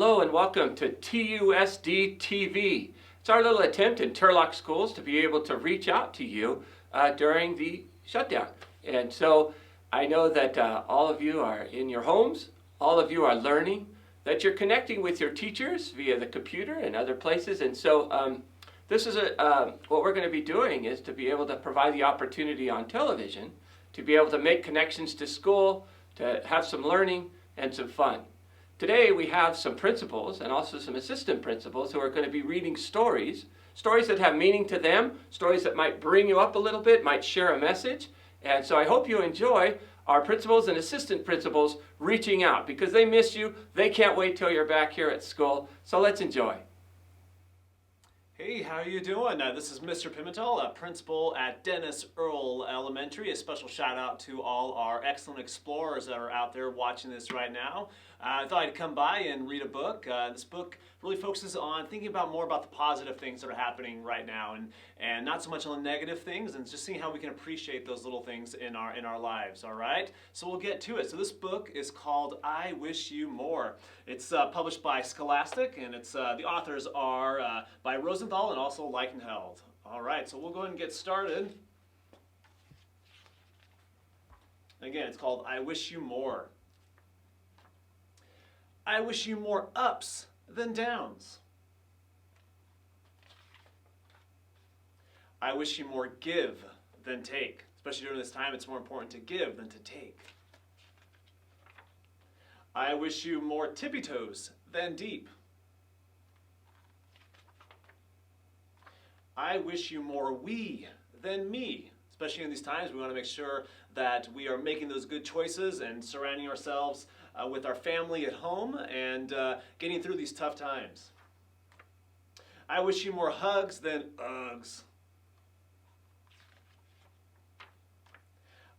Hello and welcome to TUSDtv. It's our little attempt in Turlock schools to be able to reach out to you during the shutdown. And so I know that all of you are in your homes, all of you are learning, that you're connecting with your teachers via the computer and other places. And so this is what we're going to be doing is to be able to provide the opportunity on television to be able to make connections to school, to have some learning and some fun. Today we have some principals and also some assistant principals who are going to be reading stories that have meaning to them, stories that might bring you up a little bit, might share a message. And so I hope you enjoy our principals and assistant principals reaching out because they miss you. They can't wait till you're back here at school. So let's enjoy. Hey, how are you doing? This is Mr. Pimentel, a principal at Dennis Earl Elementary. A special shout out to all our excellent explorers that are out there watching this right now. I thought I'd come by and read a book. This book really focuses on thinking more about the positive things that are happening right now and not so much on the negative things and just seeing how we can appreciate those little things in our lives, all right? So we'll get to it. So this book is called I Wish You More. It's published by Scholastic and it's the authors are by Rosenthal and also Lichtenheld. All right, so we'll go ahead and get started. Again, it's called I Wish You More. I wish you more ups than downs. I wish you more give than take. Especially during this time, it's more important to give than to take. I wish you more tippy toes than deep. I wish you more we than me. Especially in these times, we want to make sure that we are making those good choices and surrounding ourselves with our family at home and getting through these tough times. I wish you more hugs than Uggs.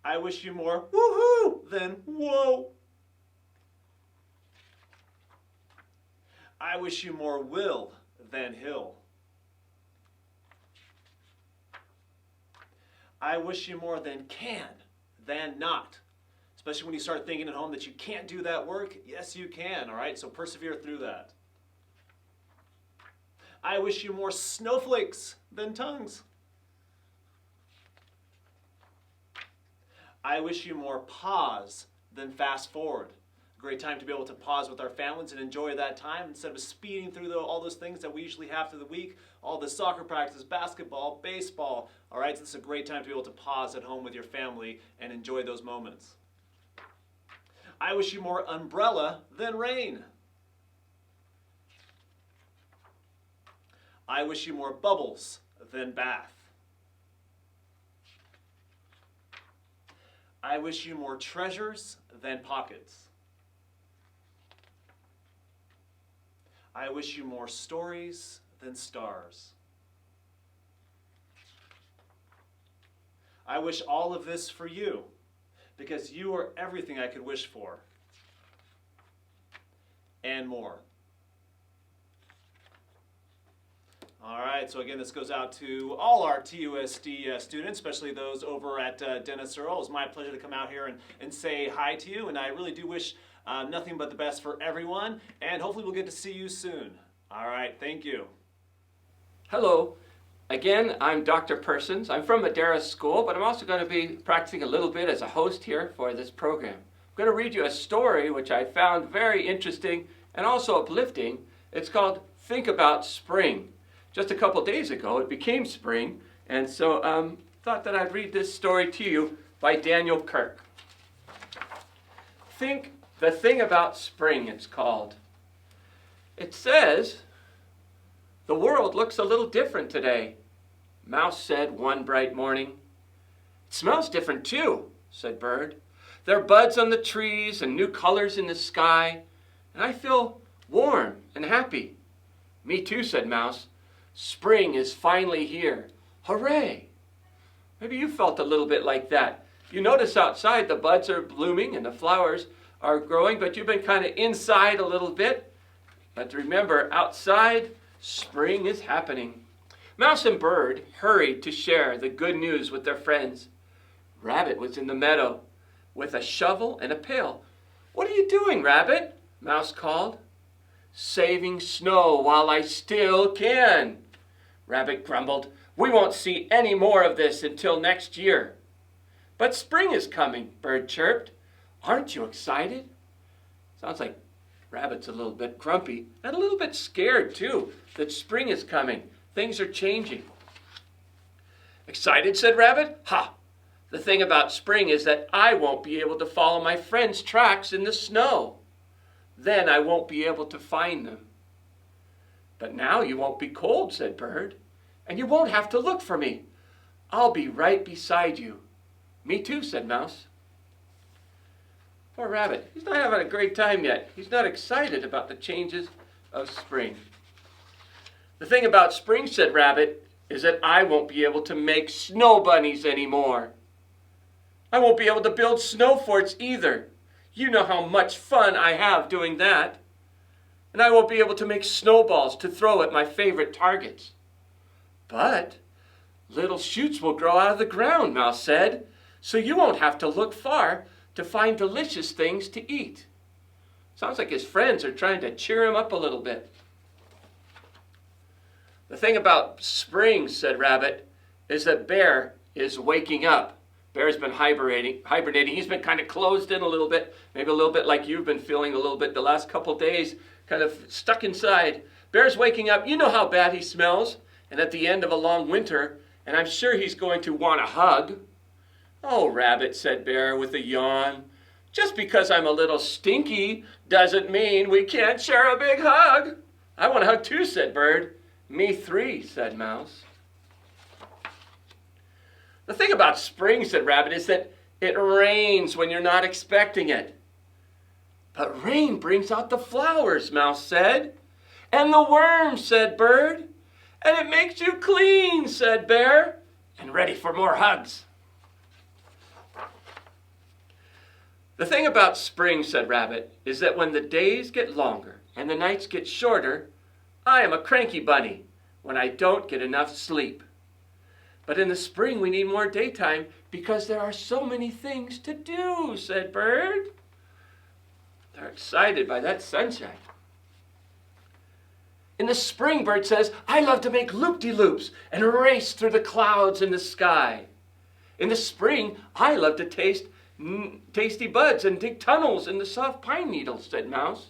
I wish you more woohoo than whoa. I wish you more will than hill. I wish you more than can than not. Especially when you start thinking at home that you can't do that work. Yes, you can, all right? So persevere through that. I wish you more snowflakes than tongues. I wish you more pause than fast forward. A great time to be able to pause with our families and enjoy that time instead of speeding through all those things that we usually have through the week, all the soccer practice, basketball, baseball. All right, so this is a great time to be able to pause at home with your family and enjoy those moments. I wish you more umbrella than rain. I wish you more bubbles than bath. I wish you more treasures than pockets. I wish you more stories than stars. I wish all of this for you, because you are everything I could wish for, and more. All right, so again, this goes out to all our TUSD students, especially those over at Dennis Earl. It's my pleasure to come out here and say hi to you, and I really do wish nothing but the best for everyone, and hopefully we'll get to see you soon. All right, thank you. Hello. Again, I'm Dr. Persons. I'm from Madera School, but I'm also going to be practicing a little bit as a host here for this program. I'm going to read you a story which I found very interesting and also uplifting. It's called Think About Spring. Just a couple days ago, it became spring, and so thought that I'd read this story to you by Daniel Kirk. Think the Thing About Spring, it's called. It says, "The world looks a little different today," Mouse said one bright morning. "It smells different too," said Bird. "There are buds on the trees and new colors in the sky, and I feel warm and happy." "Me too," said Mouse. "Spring is finally here. Hooray!" Maybe you felt a little bit like that. You notice outside the buds are blooming and the flowers are growing, but you've been kind of inside a little bit. But remember, outside, spring is happening. Mouse and Bird hurried to share the good news with their friends. Rabbit was in the meadow with a shovel and a pail. "What are you doing, Rabbit?" Mouse called. saving snow while I still can. Rabbit grumbled. We won't see any more of this until next year. But spring is coming, Bird chirped. Aren't you excited? Sounds like Rabbit's a little bit grumpy and a little bit scared too that spring is coming. Things are changing. Excited, said Rabbit. Ha! The thing about spring is that I won't be able to follow my friends' tracks in the snow. Then I won't be able to find them. But now you won't be cold, said Bird, and you won't have to look for me. I'll be right beside you. Me too, said Mouse. Poor Rabbit, he's not having a great time yet. He's not excited about the changes of spring. The thing about spring, said Rabbit, is that I won't be able to make snow bunnies anymore. I won't be able to build snow forts either. You know how much fun I have doing that. And I won't be able to make snowballs to throw at my favorite targets. But little shoots will grow out of the ground, Mouse said, so you won't have to look far to find delicious things to eat. Sounds like his friends are trying to cheer him up a little bit. The thing about spring, said Rabbit, is that Bear is waking up. Bear's been hibernating. He's been kind of closed in a little bit, maybe a little bit like you've been feeling a little bit the last couple days, kind of stuck inside. Bear's waking up. You know how bad he smells. And at the end of a long winter, and I'm sure he's going to want a hug. Oh, Rabbit, said Bear with a yawn. Just because I'm a little stinky doesn't mean we can't share a big hug. I want a hug too, said Bird. Me three, said Mouse. The thing about spring, said Rabbit, is that it rains when you're not expecting it. But rain brings out the flowers, Mouse said. And the worms, said Bird. And it makes you clean, said Bear. And ready for more hugs. The thing about spring, said Rabbit, is that when the days get longer and the nights get shorter, I am a cranky bunny when I don't get enough sleep. But in the spring we need more daytime because there are so many things to do, said Bird. They're excited by that sunshine. In the spring, Bird says, I love to make loop-de-loops and race through the clouds in the sky. In the spring, I love to taste tasty buds and dig tunnels in the soft pine needles, said Mouse.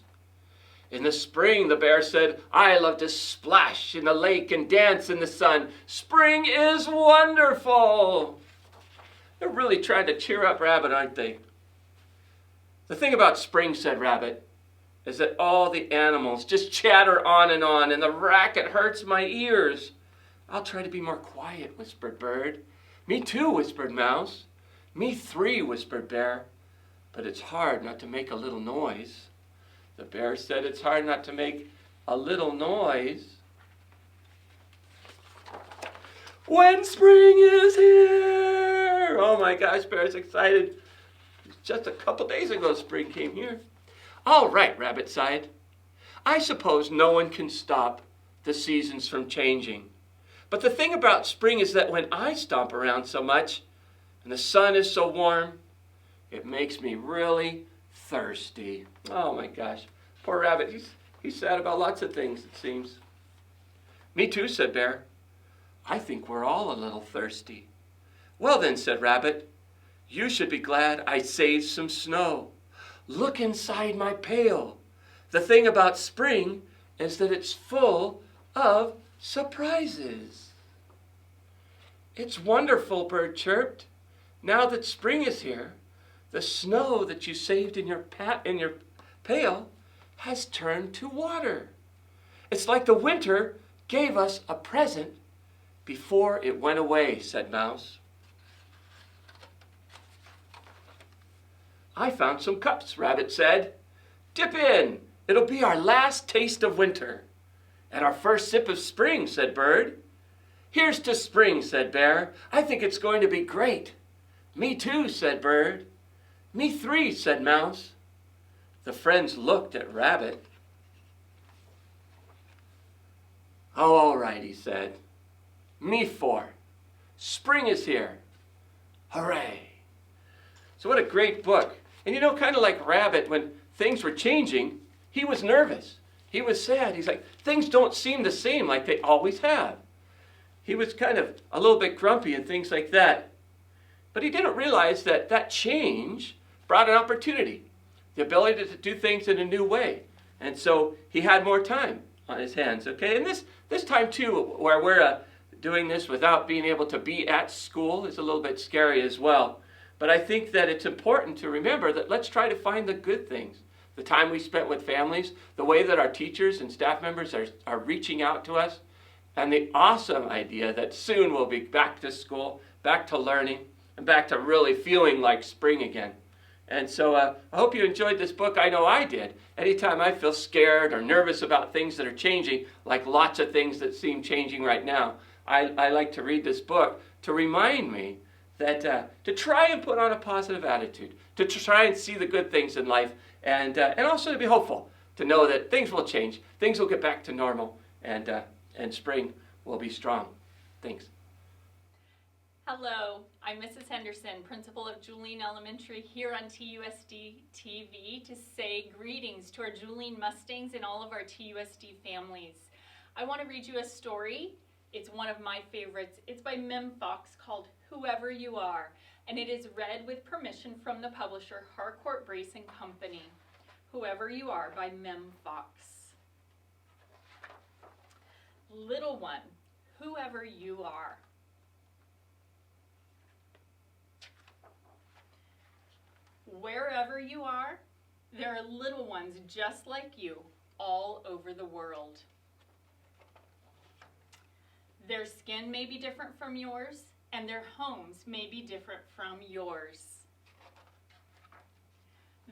In the spring, the Bear said, I love to splash in the lake and dance in the sun. Spring is wonderful. They're really trying to cheer up Rabbit, aren't they? The thing about spring, said Rabbit, is that all the animals just chatter on, and the racket hurts my ears. I'll try to be more quiet, whispered Bird. Me too, whispered Mouse. Me three, whispered Bear. But it's hard not to make a little noise. The Bear said it's hard not to make a little noise. When spring is here! Oh my gosh, Bear's excited. Just a couple days ago, spring came here. All right, Rabbit sighed. I suppose no one can stop the seasons from changing. But the thing about spring is that when I stomp around so much and the sun is so warm, it makes me really thirsty. Oh my gosh, poor Rabbit. He's sad about lots of things, it seems. Me too, said Bear. I think we're all a little thirsty. Well then, said Rabbit, you should be glad I saved some snow. Look inside my pail. The thing about spring is that it's full of surprises. It's wonderful, Bird chirped. Now that spring is here, the snow that you saved in your pail has turned to water. It's like the winter gave us a present before it went away, said Mouse. I found some cups, Rabbit said. Dip in. It'll be our last taste of winter. And our first sip of spring, said Bird. Here's to spring, said Bear. I think it's going to be great. Me too, said Bird. Me three, said Mouse. The friends looked at Rabbit. Oh, all right, he said. Me four. Spring is here. Hooray. So what a great book. And you know, kind of like Rabbit, when things were changing, he was nervous. he was sad. He's like, things don't seem the same like they always have. He was kind of a little bit grumpy and things like that. But he didn't realize that that change brought an opportunity, the ability to do things in a new way. And so he had more time on his hands, okay? And this time too, where we're doing this without being able to be at school is a little bit scary as well. But I think that it's important to remember that let's try to find the good things. The time we spent with families, the way that our teachers and staff members are reaching out to us, and the awesome idea that soon we'll be back to school, back to learning, and back to really feeling like spring again. And so I hope you enjoyed this book. I know I did. Anytime I feel scared or nervous about things that are changing, like lots of things that seem changing right now, I like to read this book to remind me that to try and put on a positive attitude, to try and see the good things in life, and also to be hopeful, to know that things will change, things will get back to normal, and spring will be strong. Thanks. Hello, I'm Mrs. Henderson, principal of Julian Elementary here on TUSDtv to say greetings to our Julian Mustangs and all of our TUSD families. I want to read you a story. It's one of my favorites. It's by Mem Fox called Whoever You Are, and it is read with permission from the publisher Harcourt Brace and Company. Whoever You Are by Mem Fox. Little one, whoever you are. Wherever you are, there are little ones just like you all over the world. Their skin may be different from yours, and their homes may be different from yours.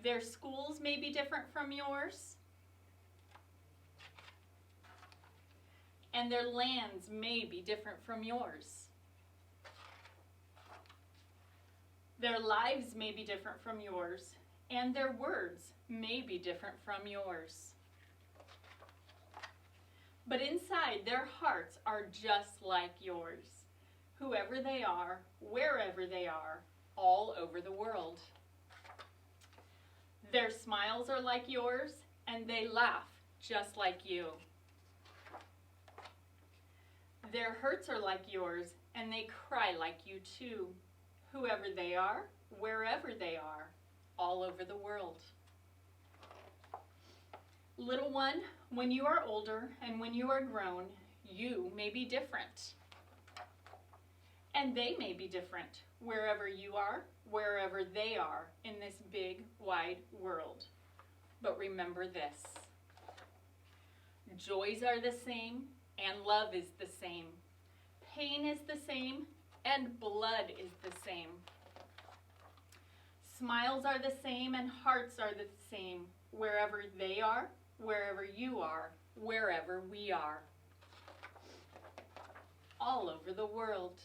Their schools may be different from yours, and their lands may be different from yours. Their lives may be different from yours, and their words may be different from yours. But inside, their hearts are just like yours, whoever they are, wherever they are, all over the world. Their smiles are like yours, and they laugh just like you. Their hurts are like yours, and they cry like you too. Whoever they are, wherever they are, all over the world. Little one, when you are older and when you are grown, you may be different. And they may be different, wherever you are, wherever they are in this big, wide world. But remember this. Joys are the same, and love is the same. Pain is the same, and blood is the same. Smiles are the same and hearts are the same, wherever they are, wherever you are, wherever we are. All over the world.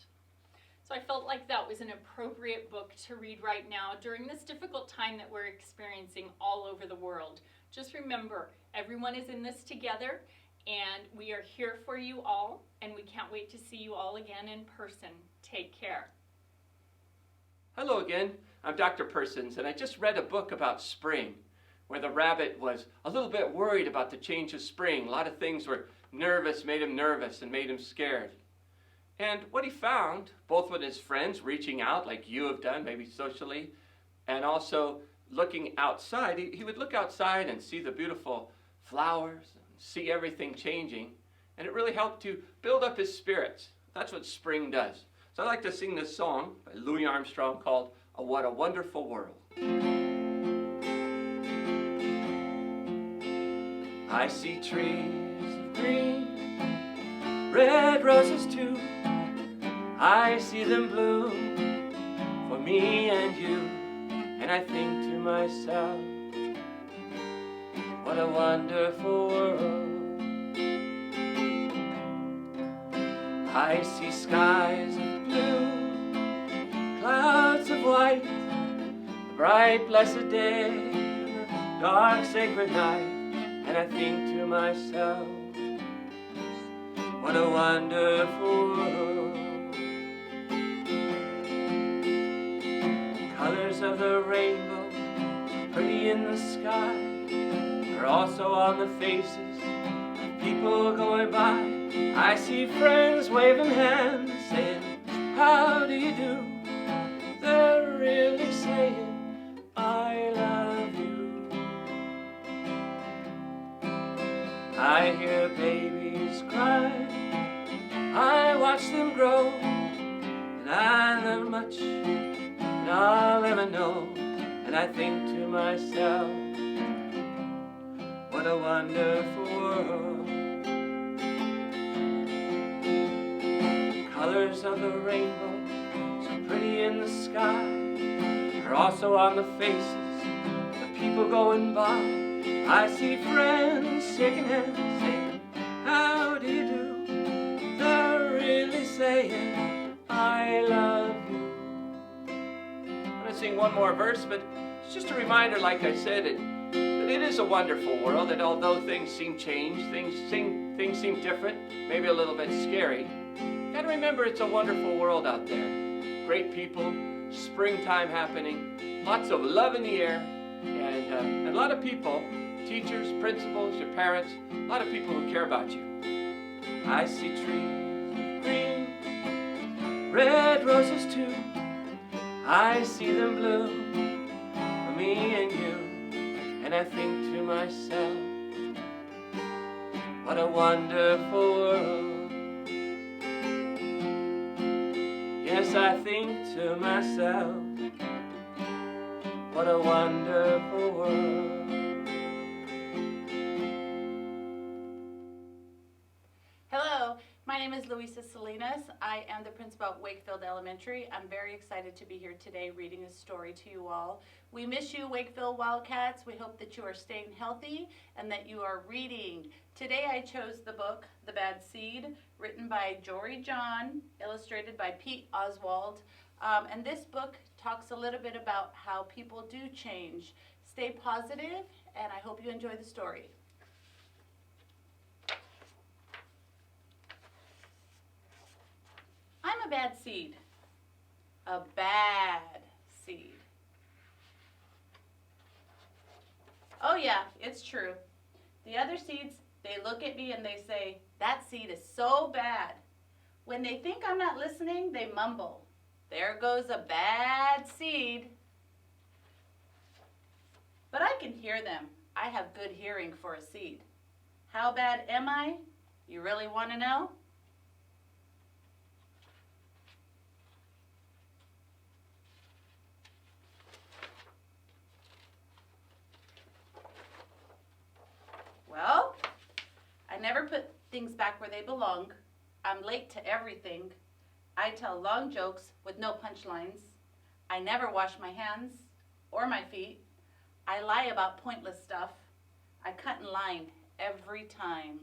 So I felt like that was an appropriate book to read right now during this difficult time that we're experiencing all over the world. Just remember, everyone is in this together, and we are here for you all, and we can't wait to see you all again in person. Take care. Hello again, I'm Dr. Persons, and I just read a book about spring, where the rabbit was a little bit worried about the change of spring. A lot of things were made him nervous and made him scared. And what he found, both with his friends reaching out like you have done, maybe socially, and also looking outside, he would look outside and see the beautiful flowers, see everything changing, and it really helped to build up his spirits. That's what spring does. So I'd like to sing this song by Louis Armstrong called What a Wonderful World. I see trees of green, red roses too. I see them bloom for me and you, and I think to myself, what a wonderful world. I see skies of blue, clouds of white, the bright blessed day, dark sacred night, and I think to myself, what a wonderful world. Colors of the rainbow, so pretty in the sky, They're also on the faces of people going by. I see friends waving hands, saying, how do you do? They're really saying, I love you. I hear babies cry, I watch them grow, and I learn much, and I'll ever know. And I think to myself, what a wonderful world. Colors of the rainbow, so pretty in the sky, are also on the faces of people going by. I see friends shaking hands, saying, how do you do? They're really saying, I love you. I'm going to sing one more verse, but it's just a reminder, like I said, that it is a wonderful world, that although things seem changed, things seem different, maybe a little bit scary, you got to remember it's a wonderful world out there. Great people, springtime happening, lots of love in the air, and a lot of people, teachers, principals, your parents, a lot of people who care about you. I see trees, green, red roses too. I see them bloom for me and you. And I think to myself, what a wonderful world. Yes, I think to myself, what a wonderful world. Hello, my name is Luisa Salinas. I am the principal at Wakefield Elementary. I'm very excited to be here today reading a story to you all. We miss you, Wakefield Wildcats. We hope that you are staying healthy and that you are reading. Today I chose the book, The Bad Seed, written by Jory John, illustrated by Pete Oswald. And this book talks a little bit about how people do change. Stay positive, and I hope you enjoy the story. I'm a bad seed. A bad seed. Oh yeah, it's true. The other seeds, they look at me and they say, that seed is so bad. When they think I'm not listening, they mumble. There goes a bad seed. But I can hear them. I have good hearing for a seed. How bad am I? You really want to know? Well, I never put things back where they belong. I'm late to everything. I tell long jokes with no punchlines. I never wash my hands or my feet. I lie about pointless stuff. I cut in line every time.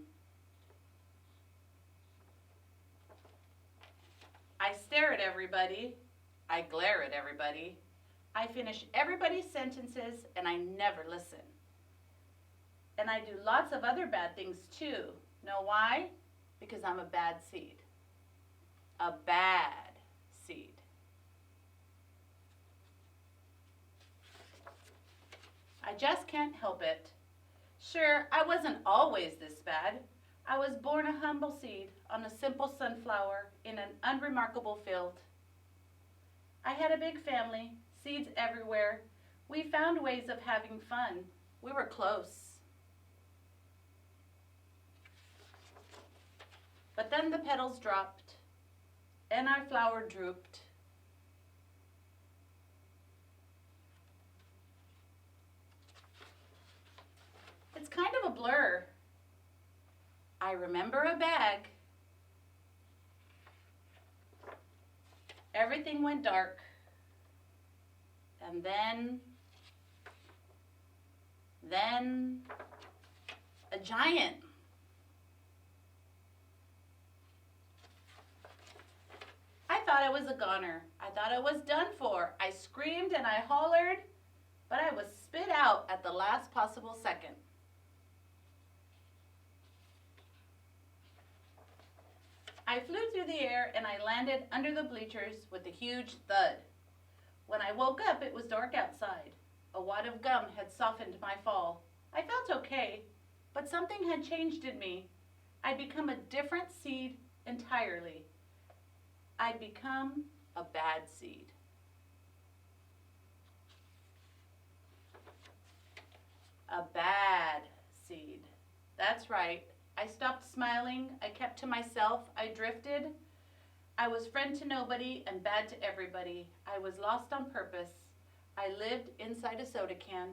I stare at everybody. I glare at everybody. I finish everybody's sentences and I never listen. And I do lots of other bad things too. Know why? Because I'm a bad seed. A bad seed. I just can't help it. Sure, I wasn't always this bad. I was born a humble seed on a simple sunflower in an unremarkable field. I had a big family, seeds everywhere. We found ways of having fun. We were close. But then the petals dropped, and our flower drooped. It's kind of a blur. I remember a bag. Everything went dark. And then a giant. I thought I was a goner. I thought I was done for. I screamed and I hollered, but I was spit out at the last possible second. I flew through the air and I landed under the bleachers with a huge thud. When I woke up, it was dark outside. A wad of gum had softened my fall. I felt okay, but something had changed in me. I'd become a different seed entirely. I'd become a bad seed. A bad seed. That's right. I stopped smiling. I kept to myself. I drifted. I was friend to nobody and bad to everybody. I was lost on purpose. I lived inside a soda can.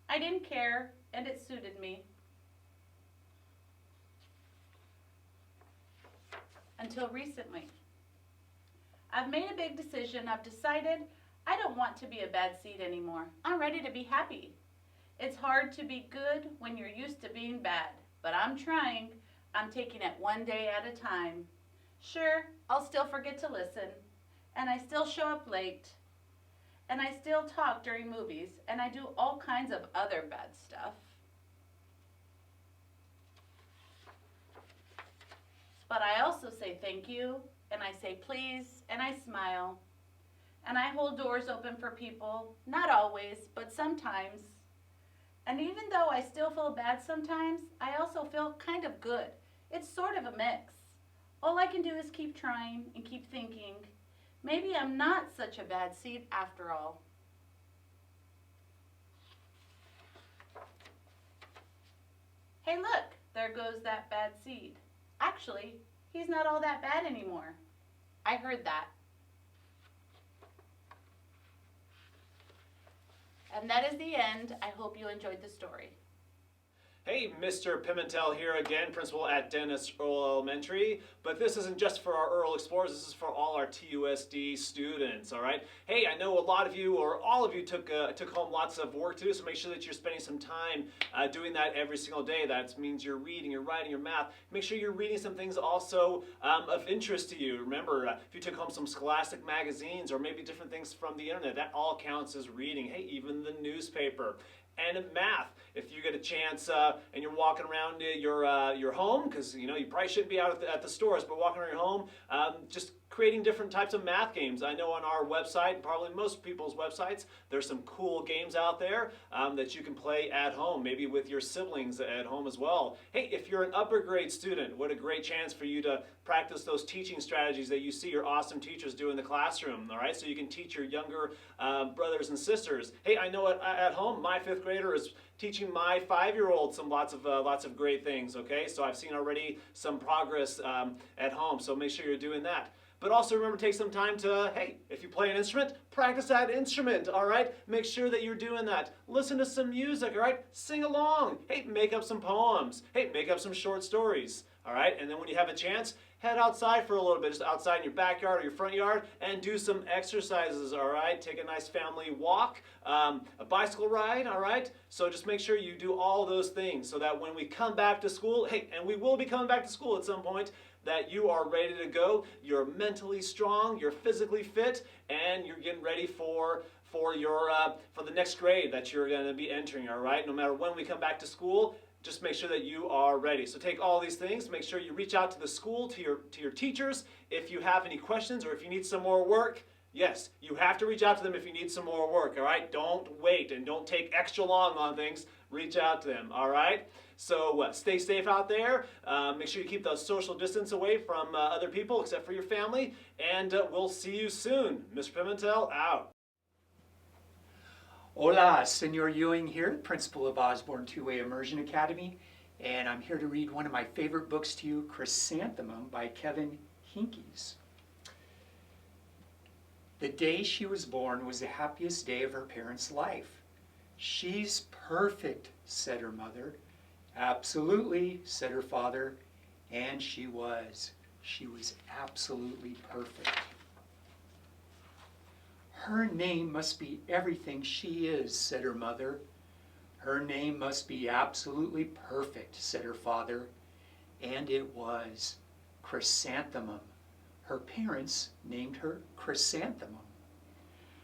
I didn't care, and it suited me. Until recently. I've made a big decision. I've decided I don't want to be a bad seed anymore. I'm ready to be happy. It's hard to be good when you're used to being bad, but I'm trying. I'm taking it one day at a time. Sure, I'll still forget to listen, and I still show up late, and I still talk during movies, and I do all kinds of other bad stuff. But I also say thank you, and I say please, and I smile, and I hold doors open for people, not always, but sometimes. And even though I still feel bad sometimes, I also feel kind of good. It's sort of a mix. All I can do is keep trying and keep thinking, maybe I'm not such a bad seed after all. Hey look, there goes that bad seed. Actually, he's not all that bad anymore. I heard that. And that is the end. I hope you enjoyed the story. Hey, Mr. Pimentel here again, principal at Dennis Earl Elementary. But this isn't just for our Earl Explorers, this is for all our TUSD students, all right? Hey, I know a lot of you, or all of you, took home lots of work to do, so make sure that you're spending some time doing that every single day. That means you're reading, you're writing, your math. Make sure you're reading some things also of interest to you. Remember, if you took home some Scholastic magazines, or maybe different things from the internet, that all counts as reading. Hey, even the newspaper. And in math, if you get a chance and you're walking around your home, because you probably shouldn't be out at the stores, but walking around your home, just creating different types of math games. I know on our website, probably most people's websites, there's some cool games out there that you can play at home, maybe with your siblings at home as well. Hey, if you're an upper grade student, what a great chance for you to practice those teaching strategies that you see your awesome teachers do in the classroom, all right? So you can teach your younger brothers and sisters. Hey, I know at home, my 5th grader is teaching my 5-year-old lots of great things, okay? So I've seen already some progress at home, so make sure you're doing that. But also remember, take some time to, hey, if you play an instrument, practice that instrument, all right? Make sure that you're doing that. Listen to some music, all right? Sing along. Hey, make up some poems. Hey, make up some short stories, all right? And then when you have a chance, head outside for a little bit, just outside in your backyard or your front yard, and do some exercises, all right? Take a nice family walk, a bicycle ride, all right? So just make sure you do all those things so that when we come back to school, hey, and we will be coming back to school at some point, that you are ready to go, you're mentally strong, you're physically fit, and you're getting ready for the next grade that you're going to be entering, all right? No matter when we come back to school, just make sure that you are ready. So take all these things, make sure you reach out to the school, to your teachers, if you have any questions or if you need some more work. Yes, you have to reach out to them if you need some more work, all right? Don't wait and don't take extra long on things. Reach out to them, all right? So stay safe out there. Make sure you keep the social distance away from other people except for your family. And we'll see you soon. Mr. Pimentel, out. Hola, Senor Ewing here, principal of Osborne Two-Way Immersion Academy. And I'm here to read one of my favorite books to you, Chrysanthemum by Kevin Henkes. The day she was born was the happiest day of her parents' life. She's perfect, said her mother. Absolutely, said her father. And she was. She was absolutely perfect. Her name must be everything she is, said her mother. Her name must be absolutely perfect, said her father. And it was. Chrysanthemum. Her parents named her Chrysanthemum.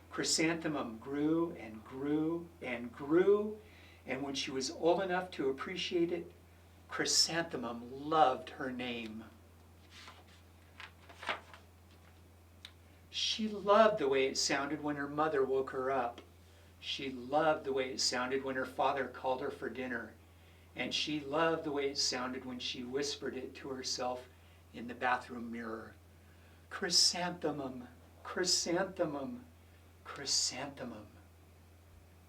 Chrysanthemum grew and grew and grew, and when she was old enough to appreciate it, Chrysanthemum loved her name. She loved the way it sounded when her mother woke her up. She loved the way it sounded when her father called her for dinner, and she loved the way it sounded when she whispered it to herself in the bathroom mirror. Chrysanthemum, chrysanthemum, chrysanthemum.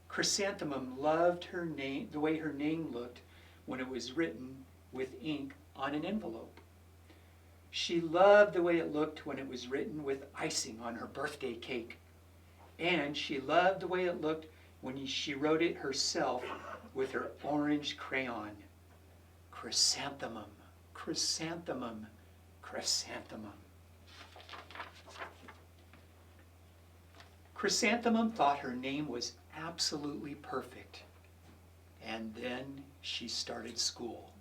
Chrysanthemum loved her name, the way her name looked when it was written with ink on an envelope. She loved the way it looked when it was written with icing on her birthday cake. And she loved the way it looked when she wrote it herself with her orange crayon. Chrysanthemum, chrysanthemum, chrysanthemum. Chrysanthemum thought her name was absolutely perfect. And then she started school.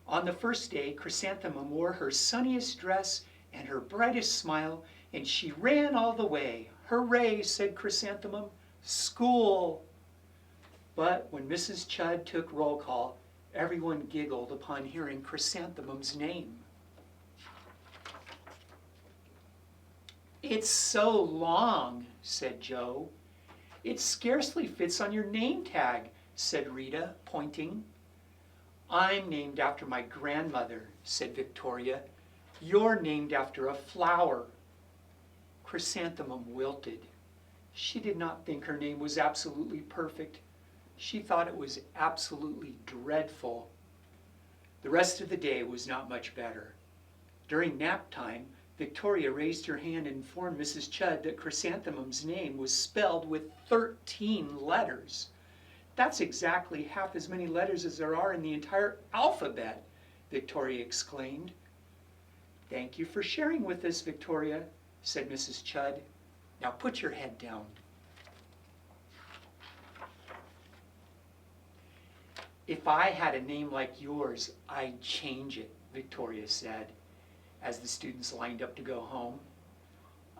On the first day, Chrysanthemum wore her sunniest dress and her brightest smile, and she ran all the way. Hooray, said Chrysanthemum, school! But when Mrs. Chudd took roll call, everyone giggled upon hearing Chrysanthemum's name. It's so long, said Joe. It scarcely fits on your name tag, said Rita, pointing. I'm named after my grandmother, said Victoria. You're named after a flower. Chrysanthemum wilted. She did not think her name was absolutely perfect. She thought it was absolutely dreadful. The rest of the day was not much better. During nap time, Victoria raised her hand and informed Mrs. Chudd that Chrysanthemum's name was spelled with 13 letters. That's exactly half as many letters as there are in the entire alphabet, Victoria exclaimed. Thank you for sharing with us, Victoria, said Mrs. Chudd. Now put your head down. If I had a name like yours, I'd change it, Victoria said, as the students lined up to go home.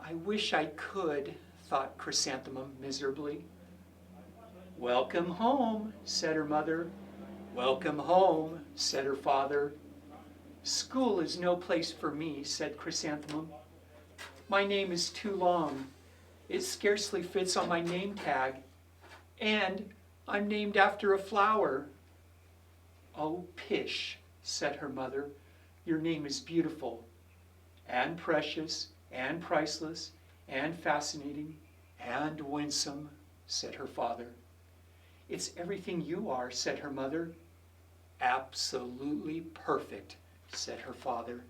I wish I could, thought Chrysanthemum miserably. Welcome home, said her mother. Welcome home, said her father. School is no place for me, said Chrysanthemum. My name is too long. It scarcely fits on my name tag. And I'm named after a flower. Oh, pish, said her mother. Your name is beautiful, and precious, and priceless, and fascinating, and winsome, said her father. It's everything you are, said her mother. Absolutely perfect, said her father.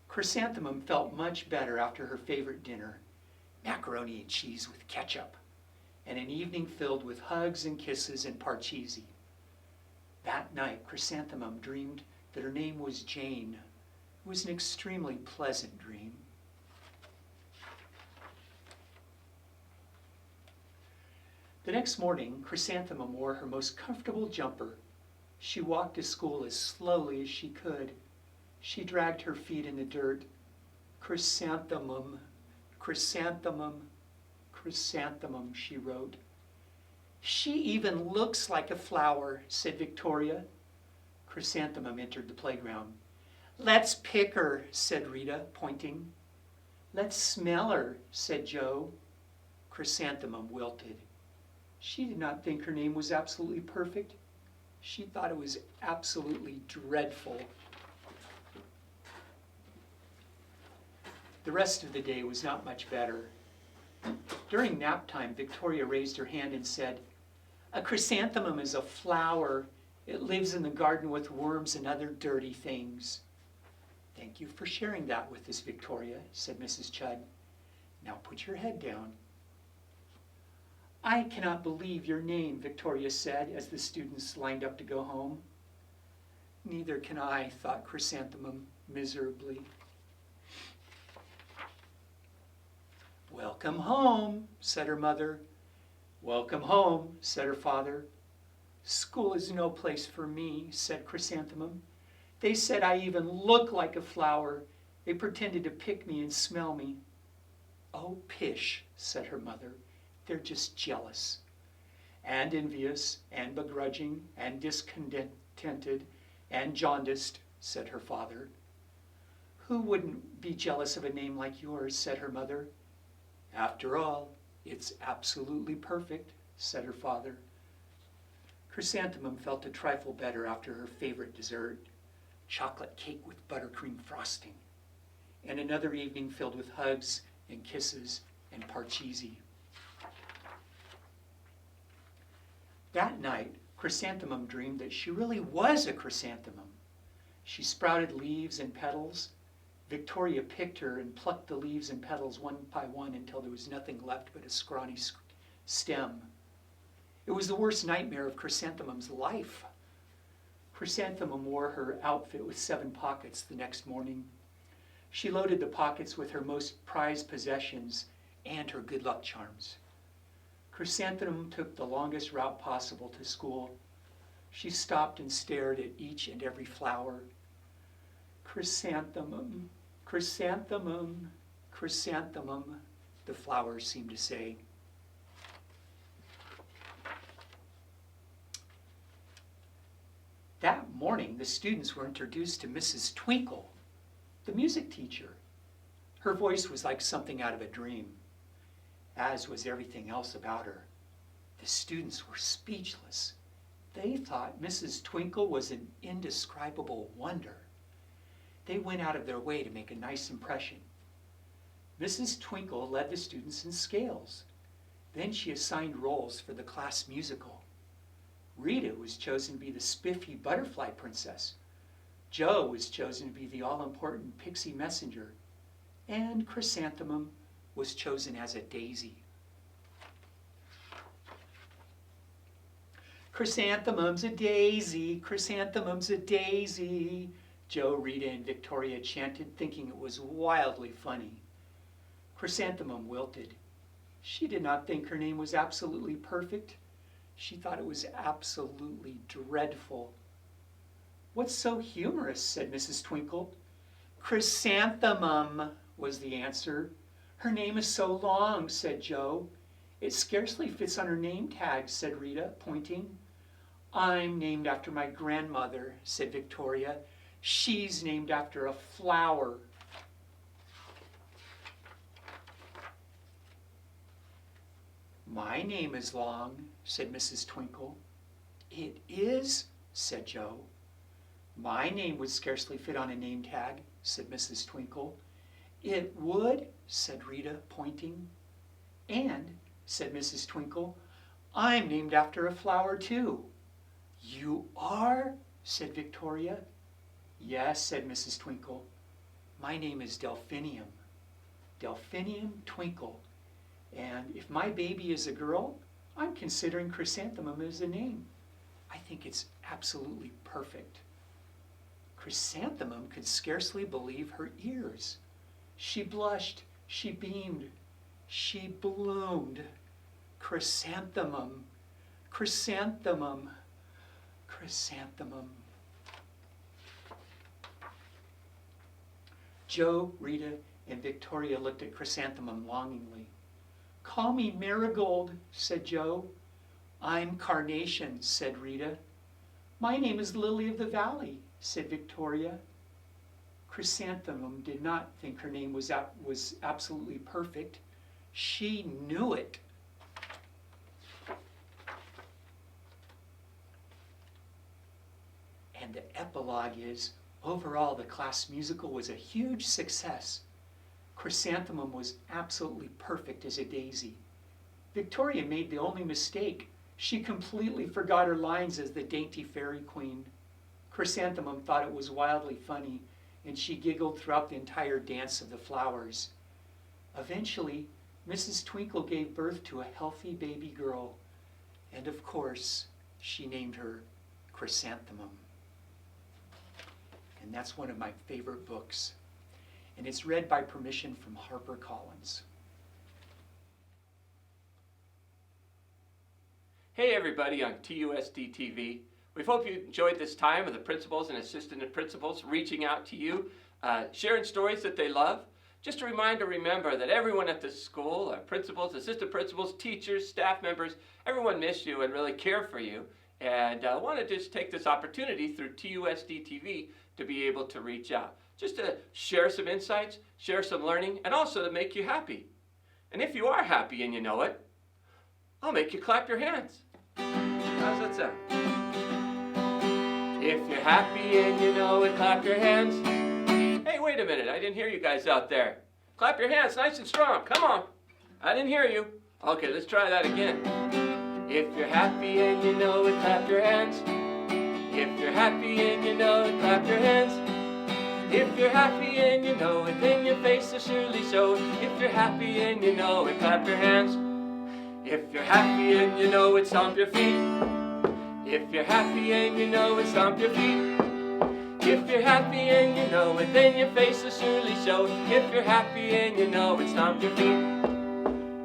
Chrysanthemum felt much better after her favorite dinner, macaroni and cheese with ketchup, and an evening filled with hugs and kisses and parcheesi. That night, Chrysanthemum dreamed that her name was Jane. It was an extremely pleasant dream. The next morning, Chrysanthemum wore her most comfortable jumper. She walked to school as slowly as she could. She dragged her feet in the dirt. Chrysanthemum, chrysanthemum, chrysanthemum, she wrote. She even looks like a flower, said Victoria. Chrysanthemum entered the playground. Let's pick her, said Rita, pointing. Let's smell her, said Joe. Chrysanthemum wilted. She did not think her name was absolutely perfect. She thought it was absolutely dreadful. The rest of the day was not much better. During nap time, Victoria raised her hand and said, A chrysanthemum is a flower. It lives in the garden with worms and other dirty things. Thank you for sharing that with us, Victoria, said Mrs. Chudd. Now put your head down. I cannot believe your name, Victoria said as the students lined up to go home. Neither can I, thought Chrysanthemum miserably. Welcome home, said her mother. Welcome home, said her father. School is no place for me, said Chrysanthemum. They said I even look like a flower. They pretended to pick me and smell me. Oh, pish, said her mother. They're just jealous and envious and begrudging and discontented and jaundiced, said her father. Who wouldn't be jealous of a name like yours, said her mother. After all, it's absolutely perfect, said her father. Chrysanthemum felt a trifle better after her favorite dessert, chocolate cake with buttercream frosting, and another evening filled with hugs and kisses and parcheesi. That night, Chrysanthemum dreamed that she really was a chrysanthemum. She sprouted leaves and petals. Victoria picked her and plucked the leaves and petals one by one until there was nothing left but a scrawny stem. It was the worst nightmare of Chrysanthemum's life. Chrysanthemum wore her outfit with 7 pockets the next morning. She loaded the pockets with her most prized possessions and her good luck charms. Chrysanthemum took the longest route possible to school. She stopped and stared at each and every flower. Chrysanthemum, chrysanthemum, chrysanthemum, the flowers seemed to say. That morning, the students were introduced to Mrs. Twinkle, the music teacher. Her voice was like something out of a dream, as was everything else about her. The students were speechless. They thought Mrs. Twinkle was an indescribable wonder. They went out of their way to make a nice impression. Mrs. Twinkle led the students in scales. Then she assigned roles for the class musical. Rita was chosen to be the spiffy butterfly princess. Joe was chosen to be the all-important pixie messenger. And Chrysanthemum was chosen as a daisy. Chrysanthemum's a daisy, chrysanthemum's a daisy, Joe, Rita, and Victoria chanted, thinking it was wildly funny. Chrysanthemum wilted. She did not think her name was absolutely perfect. She thought it was absolutely dreadful. What's so humorous, said Mrs. Twinkle. Chrysanthemum, was the answer. Her name is so long, said Joe. It scarcely fits on her name tag, said Rita, pointing. I'm named after my grandmother, said Victoria. She's named after a flower. My name is long, said Mrs. Twinkle. It is, said Joe. My name would scarcely fit on a name tag, said Mrs. Twinkle. It would, said Rita, pointing. And, said Mrs. Twinkle, I'm named after a flower too. You are, said Victoria. Yes, said Mrs. Twinkle. My name is Delphinium. Delphinium Twinkle. And if my baby is a girl, I'm considering Chrysanthemum as a name. I think it's absolutely perfect. Chrysanthemum could scarcely believe her ears. She blushed, she beamed, she bloomed. Chrysanthemum, chrysanthemum, chrysanthemum. Joe, Rita, and Victoria looked at Chrysanthemum longingly. Call me Marigold, said Joe. I'm Carnation, said Rita. My name is Lily of the Valley, said Victoria. Chrysanthemum did not think her name was absolutely perfect. She knew it. And the epilogue is, overall, the class musical was a huge success. Chrysanthemum was absolutely perfect as a daisy. Victoria made the only mistake. She completely forgot her lines as the dainty fairy queen. Chrysanthemum thought it was wildly funny, and she giggled throughout the entire dance of the flowers. Eventually, Mrs. Twinkle gave birth to a healthy baby girl, and of course, she named her Chrysanthemum. And that's one of my favorite books. And it's read by permission from HarperCollins. Hey everybody on TUSDtv. We hope you enjoyed this time with the principals and assistant principals reaching out to you, sharing stories that they love. Just a reminder, remember that everyone at the school, principals, assistant principals, teachers, staff members, everyone miss you and really care for you. And I want to just take this opportunity through TUSDtv to be able to reach out. Just to share some insights, share some learning, and also to make you happy. And if you are happy and you know it, I'll make you clap your hands. How's that sound? If you're happy and you know it, clap your hands. Hey, wait a minute, I didn't hear you guys out there. Clap your hands nice and strong, come on. I didn't hear you. Okay, let's try that again. If you're happy and you know it, clap your hands. If you're happy and you know it, clap your hands. If you're happy and you know it, then your face will surely show it. If you're happy and you know it, clap your hands. If you're happy and you know it, stomp your feet. If you're happy and you know it, stomp your feet. If you're happy and you know it, then your face will surely show it. If you're happy and you know it, stomp your feet.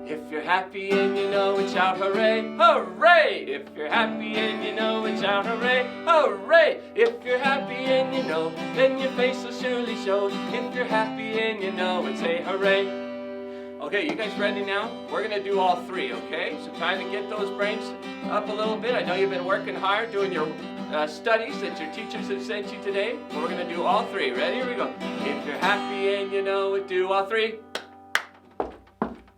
If you're happy and you know it, shout hooray, hooray! If you're happy and you know it, shout hooray, hooray! If you're happy and you know, then your face will surely show it. If you're happy and you know it, say hooray. Okay, you guys ready now? We're gonna do all three, okay? So time to get those brains up a little bit. I know you've been working hard doing your studies that your teachers have sent you today. We're gonna do all three. Ready? Here we go. If you're happy and you know it, do all three.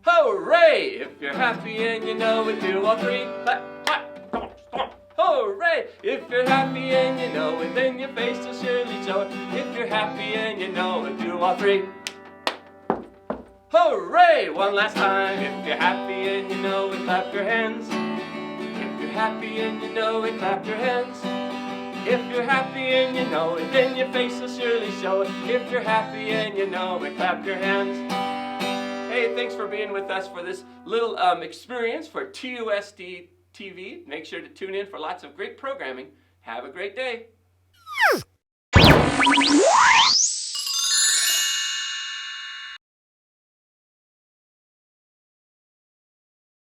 Hooray! If you're happy and you know it, do all three. Clap, clap, come on, come on. Hooray! If you're happy and you know it, then your face will surely show it. If you're happy and you know it, do all three. Hooray! One last time. If you're happy and you know it, clap your hands. If you're happy and you know it, clap your hands. If you're happy and you know it, then your face will surely show it. If you're happy and you know it, clap your hands. Hey, thanks for being with us for this little experience for TUSDtv. Make sure to tune in for lots of great programming. Have a great day.